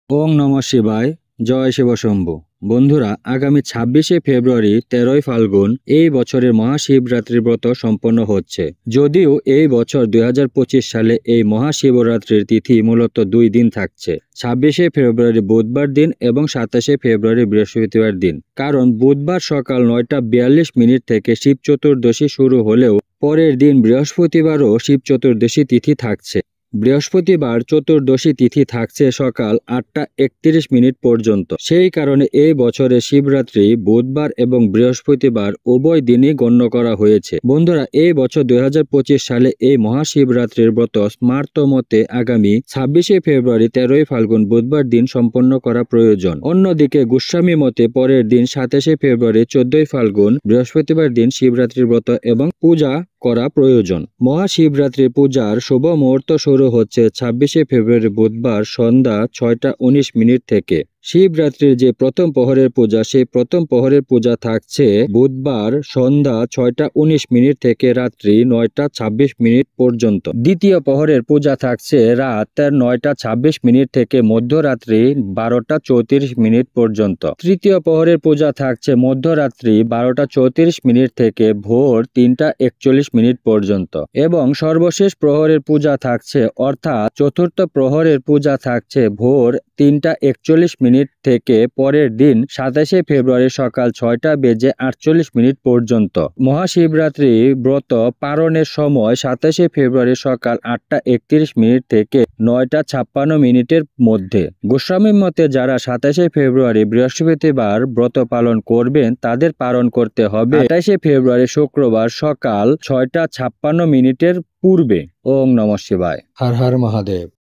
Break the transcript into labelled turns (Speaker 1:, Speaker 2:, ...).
Speaker 1: ওং নমঃ শিবায়। জয় শিব শম্ভু। বন্ধুরা, আগামী ২৬শে ফেব্রুয়ারি ১৩ই ফাল্গুন এই বছরের মহাশিবরাত্রি ব্রত সম্পন্ন হচ্ছে। যদিও এই বছর ২০২৫ সালে এই মহাশিবরাত্রির তিথি মূলত ২ দিন থাকছে, ২৬শে ফেব্রুয়ারি বুধবার দিন এবং ২৭শে ফেব্রুয়ারি বৃহস্পতিবার দিন। কারণ বুধবার সকাল ৯টা ৪২ থেকে শিব চতুর্দশী শুরু হলেও পরের দিন বৃহস্পতিবারও শিব চতুর্দশী তিথি থাকছে। বৃহস্পতিবার চতুর্দশী তিথি থাকছে সকাল ৮টা ৩১ পর্যন্ত। সেই কারণে এই বছরে শিবরাত্রি বুধবার এবং বৃহস্পতিবার উভয় দিনই গণ্য করা হয়েছে। বন্ধুরা, এই বছর ২০২৫ সালে এই মহাশিবরাত্রির ব্রত স্মার্ত মতে আগামী ২৬শে ফেব্রুয়ারি ১৩ই ফাল্গুন বুধবার দিন সম্পন্ন করা প্রয়োজন। অন্যদিকে গোস্বামী মতে পরের দিন ২৭শে ফেব্রুয়ারি ১৪ই ফাল্গুন বৃহস্পতিবার দিন শিবরাত্রির ব্রত এবং পূজা করা প্রয়োজন। মহাশিবরাত্রি পূজার শুভ মুহূর্ত শুরু হচ্ছে ২৬শে ফেব্রুয়ারি বুধবার সন্ধ্যা ৬টা ১৯ থেকে। শিবরাত্রির যে প্রথম প্রহরের পূজা, সেই প্রথম প্রহরের পূজা থাকছে বুধবার সন্ধ্যা ৬টা ১৯ থেকে রাত্রি ৯টা ২৬ পর্যন্ত। দ্বিতীয় প্রহরের পূজা থাকছে রাত ৯টা ২৬ থেকে মধ্যরাত্রি ১২টা ৩৪ পর্যন্ত। তৃতীয় প্রহরের পূজা থাকছে মধ্যরাত্রি ১২টা ৩৪ থেকে ভোর ৩টা ৪১ পর্যন্ত। এবং সর্বশেষ প্রহরের পূজা থাকছে অর্থাৎ চতুর্থ প্রহরের পূজা থাকছে ভোর ৩টা ৪১ থেকে পরের দিন ২৭শে ফেব্রুয়ারি সকাল ৬টা ৪৮ পর্যন্ত। মহাশিবরাত্রি ব্রত পালনের সময় ২৭শে ফেব্রুয়ারি সকাল ৮টা ৩১ থেকে ৯টা ৫৬ মধ্যে। গোস্বামী মতে যারা ২৭শে ফেব্রুয়ারি বৃহস্পতিবার ব্রত পালন করবেন তাদের পালন করতে হবে ২৮শে ফেব্রুয়ারি শুক্রবার সকাল ৬টা ৫৬ পূর্বে। ওং নমঃ শিবায়। হর হর মহাদেব।